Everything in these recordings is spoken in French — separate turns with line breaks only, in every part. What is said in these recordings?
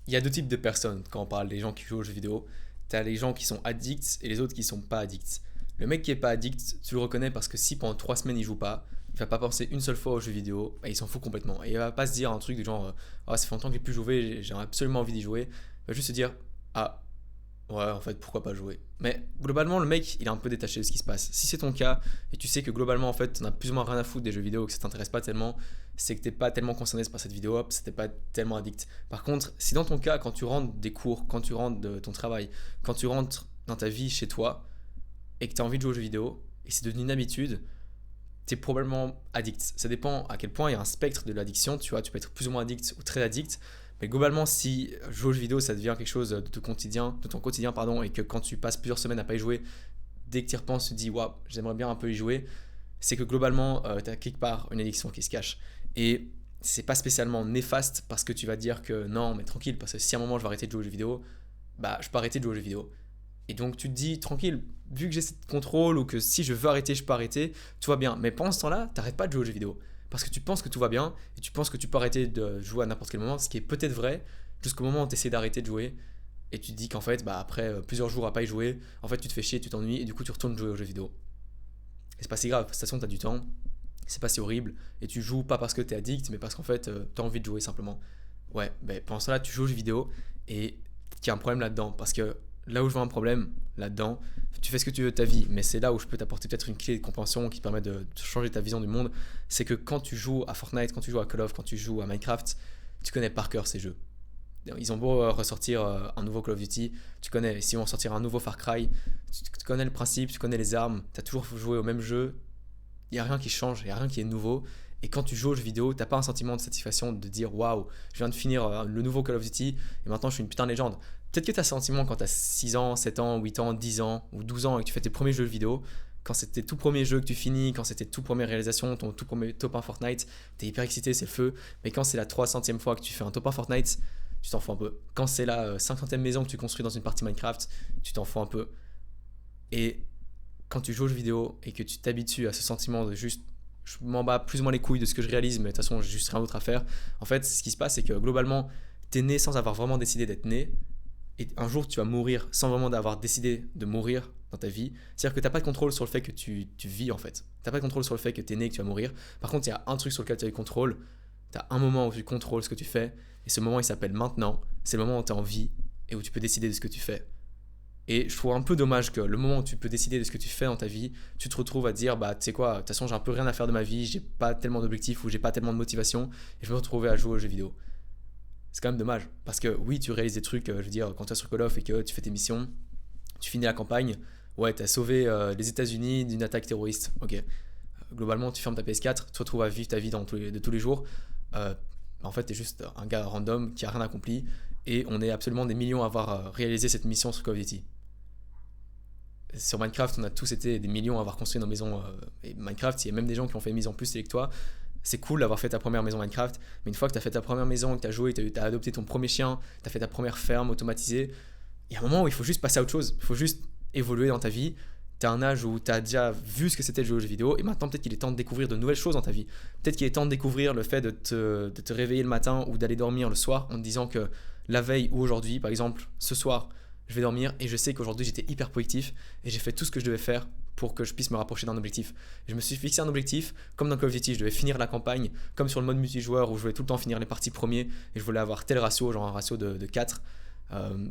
il y a deux types de personnes quand on parle des gens qui jouent aux jeux vidéo. T'as les gens qui sont addicts et les autres qui sont pas addicts. Le mec qui est pas addict, tu le reconnais parce que si pendant 3 semaines il joue pas, il va pas penser une seule fois aux jeux vidéo, bah, il s'en fout complètement. Et il va pas se dire un truc du genre ah, ça fait longtemps que j'ai plus joué, j'ai absolument envie d'y jouer. Il va juste se dire ah, ouais, en fait, pourquoi pas jouer. Mais globalement, le mec, il est un peu détaché de ce qui se passe. Si c'est ton cas, et tu sais que globalement, en fait, t'en as plus ou moins rien à foutre des jeux vidéo, que ça t'intéresse pas tellement, c'est que t'es pas tellement concerné par cette vidéo, hop, t'es pas tellement addict. Par contre, si dans ton cas, quand tu rentres des cours, quand tu rentres de ton travail, quand tu rentres dans ta vie chez toi, et que t'as envie de jouer aux jeux vidéo, et c'est devenu une habitude, t'es probablement addict. Ça dépend à quel point il y a un spectre de l'addiction, tu vois, tu peux être plus ou moins addict ou très addict. Mais globalement, si jouer aux jeux vidéo, ça devient quelque chose de ton quotidien, pardon, et que quand tu passes plusieurs semaines à pas y jouer, dès que tu y repenses, tu te dis, waouh, j'aimerais bien un peu y jouer, c'est que globalement, tu as quelque part une addiction qui se cache. Et c'est pas spécialement néfaste parce que tu vas dire que non, mais tranquille, parce que si à un moment je vais arrêter de jouer aux jeux vidéo, bah je peux arrêter de jouer aux jeux vidéo. Et donc tu te dis, tranquille, vu que j'ai cette contrôle ou que si je veux arrêter, je peux arrêter, tout va bien. Mais pendant ce temps-là, t'arrêtes pas de jouer aux jeux vidéo. Parce que tu penses que tout va bien et tu penses que tu peux arrêter de jouer à n'importe quel moment, ce qui est peut-être vrai, jusqu'au moment où tu essaies d'arrêter de jouer et tu te dis qu'en fait, bah, après plusieurs jours à pas y jouer, en fait tu te fais chier, tu t'ennuies et du coup tu retournes jouer aux jeux vidéo. Et c'est pas si grave, de toute façon t'as du temps, c'est pas si horrible et tu joues pas parce que t'es addict, mais parce qu'en fait t'as envie de jouer simplement. Ouais, ben pendant ça là tu joues aux jeux vidéo et il y a un problème là-dedans parce que là où je vois un problème là-dedans, tu fais ce que tu veux de ta vie, mais c'est là où je peux t'apporter peut-être une clé de compréhension qui te permet de changer ta vision du monde. C'est que quand tu joues à Fortnite, quand tu joues à Call of, quand tu joues à Minecraft, tu connais par cœur ces jeux. Ils ont beau ressortir un nouveau Call of Duty, tu connais, si on sortir un nouveau Far Cry, tu connais le principe, tu connais les armes, tu as toujours joué au même jeu, il n'y a rien qui change, il n'y a rien qui est nouveau. Et quand tu joues aux jeux vidéo, t'as pas un sentiment de satisfaction de dire waouh, je viens de finir le nouveau Call of Duty et maintenant je suis une putain de légende. Peut-être que tu as ce sentiment quand tu as 6 ans, 7 ans, 8 ans, 10 ans ou 12 ans et que tu fais tes premiers jeux vidéo. Quand c'était tout premier jeu que tu finis, quand c'était tout première réalisation, ton tout premier top 1 Fortnite, t'es hyper excité, c'est le feu. Mais quand c'est la 300e fois que tu fais un top 1 Fortnite, tu t'en fous un peu. Quand c'est la 50e maison que tu construis dans une partie Minecraft, tu t'en fous un peu. Et quand tu joues aux jeux vidéo et que tu t'habitues à ce sentiment de juste je m'en bats plus ou moins les couilles de ce que je réalise, mais de toute façon, j'ai juste rien d'autre à faire. En fait, ce qui se passe, c'est que globalement, t'es né sans avoir vraiment décidé d'être né, et un jour, tu vas mourir sans vraiment avoir décidé de mourir dans ta vie. C'est-à-dire que t'as pas de contrôle sur le fait que tu vis, en fait. T'as pas de contrôle sur le fait que t'es né et que tu vas mourir. Par contre, il y a un truc sur lequel tu as le contrôle. T'as un moment où tu contrôles ce que tu fais, et ce moment, il s'appelle maintenant. C'est le moment où tu es en vie et où tu peux décider de ce que tu fais. Et je trouve un peu dommage que le moment où tu peux décider de ce que tu fais dans ta vie, tu te retrouves à te dire, bah tu sais quoi, de toute façon j'ai un peu rien à faire de ma vie, j'ai pas tellement d'objectifs ou j'ai pas tellement de motivation, et je vais me retrouver à jouer aux jeux vidéo. C'est quand même dommage, parce que oui, tu réalises des trucs, je veux dire, quand tu es sur Call of et que tu fais tes missions, tu finis la campagne, ouais, tu as sauvé les États-Unis d'une attaque terroriste, ok. Globalement, tu fermes ta PS4, tu te retrouves à vivre ta vie de tous les jours. Euh, En fait, tu es juste un gars random qui a rien accompli, et on est absolument des millions à avoir réalisé cette mission sur Call of Duty. Sur Minecraft, on a tous été des millions à avoir construit nos maisons. Et Minecraft, il y a même des gens qui ont fait une maison plus stylée que toi. C'est cool d'avoir fait ta première maison Minecraft, mais une fois que tu as fait ta première maison, que tu as joué, tu as adopté ton premier chien, tu as fait ta première ferme automatisée, il y a un moment où il faut juste passer à autre chose. Il faut juste évoluer dans ta vie. Tu as un âge où tu as déjà vu ce que c'était de jouer aux jeux vidéo, et maintenant peut-être qu'il est temps de découvrir de nouvelles choses dans ta vie. Peut-être qu'il est temps de découvrir le fait de te réveiller le matin ou d'aller dormir le soir en te disant que la veille ou aujourd'hui, par exemple, ce soir, je vais dormir et je sais qu'aujourd'hui j'étais hyper productif et j'ai fait tout ce que je devais faire pour que je puisse me rapprocher d'un objectif. Et je me suis fixé un objectif, comme dans Call of Duty, je devais finir la campagne, comme sur le mode multijoueur où je voulais tout le temps finir les parties premiers et je voulais avoir tel ratio, genre un ratio de 4.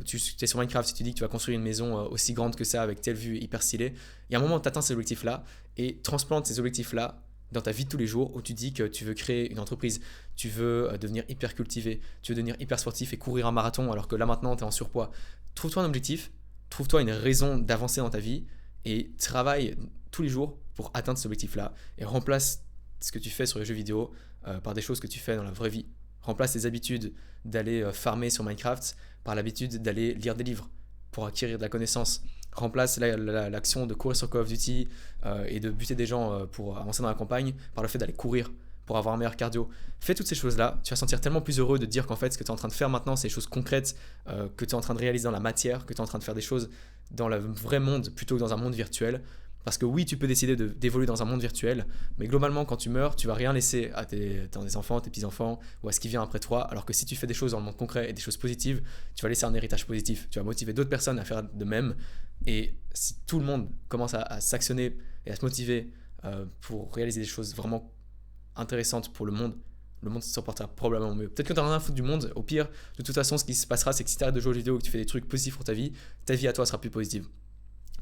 Tu es sur Minecraft, si tu dis que tu vas construire une maison aussi grande que ça avec telle vue hyper stylée, il y a un moment où tu atteins ces objectifs-là et transplante ces objectifs-là dans ta vie de tous les jours où tu dis que tu veux créer une entreprise, tu veux devenir hyper cultivé, tu veux devenir hyper sportif et courir un marathon alors que là maintenant tu es en surpoids. Trouve-toi un objectif, trouve-toi une raison d'avancer dans ta vie et travaille tous les jours pour atteindre cet objectif-là et remplace ce que tu fais sur les jeux vidéo par des choses que tu fais dans la vraie vie. Remplace tes habitudes d'aller farmer sur Minecraft par l'habitude d'aller lire des livres pour acquérir de la connaissance. Remplace l'action de courir sur Call of Duty et de buter des gens pour avancer dans la campagne par le fait d'aller courir pour avoir un meilleur cardio. Fais toutes ces choses-là, tu vas te sentir tellement plus heureux de dire qu'en fait ce que tu es en train de faire maintenant c'est des choses concrètes que tu es en train de réaliser dans la matière, que tu es en train de faire des choses dans le vrai monde plutôt que dans un monde virtuel. Parce que oui, tu peux décider d'évoluer dans un monde virtuel, mais globalement, quand tu meurs, tu vas rien laisser à tes enfants, tes petits-enfants, ou à ce qui vient après toi. Alors que si tu fais des choses dans le monde concret et des choses positives, tu vas laisser un héritage positif. Tu vas motiver d'autres personnes à faire de même. Et si tout le monde commence à s'actionner et à se motiver pour réaliser des choses vraiment intéressantes pour le monde se portera probablement mieux. Peut-être que tu n'en as rien à foutre du monde. Au pire, de toute façon, ce qui se passera, c'est que si tu arrêtes de jouer aux jeux vidéo et que tu fais des trucs positifs pour ta vie à toi sera plus positive.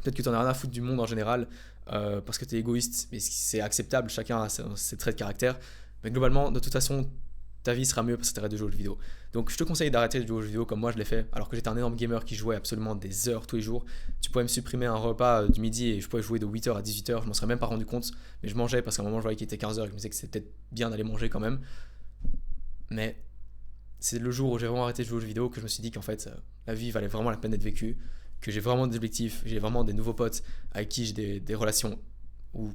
Peut-être que tu n'en as rien à foutre du monde en général parce que tu es égoïste, mais c'est acceptable, chacun a ses traits de caractère. Mais globalement, de toute façon, ta vie sera mieux parce que tu arrêtes de jouer aux jeux vidéo. Donc je te conseille d'arrêter de jouer aux jeux vidéo comme moi je l'ai fait, alors que j'étais un énorme gamer qui jouait absolument des heures tous les jours. Tu pouvais me supprimer un repas du midi et je pouvais jouer de 8h à 18h, je m'en serais même pas rendu compte, mais je mangeais parce qu'à un moment je voyais qu'il était 15h et je me disais que c'était peut-être bien d'aller manger quand même. Mais c'est le jour où j'ai vraiment arrêté de jouer aux jeux vidéo que je me suis dit qu'en fait la vie valait vraiment la peine d'être vécue, que j'ai vraiment des objectifs, j'ai vraiment des nouveaux potes avec qui j'ai des relations où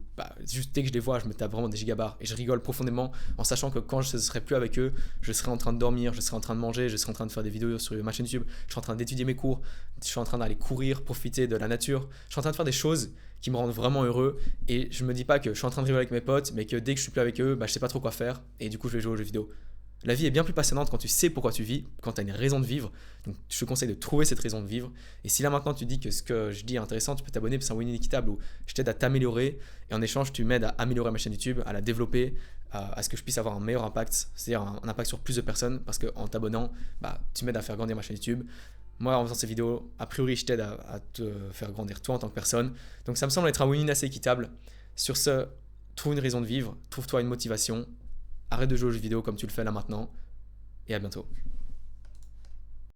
juste dès que je les vois, je me tape vraiment des gigabars et je rigole profondément en sachant que quand je ne serai plus avec eux, je serai en train de dormir, je serai en train de manger, je serai en train de faire des vidéos sur ma chaîne YouTube, je serai en train d'étudier mes cours, je suis en train d'aller courir, profiter de la nature, je suis en train de faire des choses qui me rendent vraiment heureux et je me dis pas que je suis en train de rigoler avec mes potes mais que dès que je suis plus avec eux, je sais pas trop quoi faire et du coup je vais jouer aux jeux vidéo. La vie est bien plus passionnante quand tu sais pourquoi tu vis, quand tu as une raison de vivre. Donc je te conseille de trouver cette raison de vivre. Et si là maintenant tu dis que ce que je dis est intéressant, tu peux t'abonner parce que c'est un win équitable où je t'aide à t'améliorer et en échange tu m'aides à améliorer ma chaîne YouTube, à la développer, à ce que je puisse avoir un meilleur impact, c'est-à-dire un impact sur plus de personnes parce qu'en t'abonnant, tu m'aides à faire grandir ma chaîne YouTube. Moi en faisant ces vidéos, a priori je t'aide à te faire grandir toi en tant que personne. Donc ça me semble être un win assez équitable. Sur ce, trouve une raison de vivre, trouve-toi une motivation. Arrête de jouer aux jeux vidéo comme tu le fais là maintenant. Et à bientôt.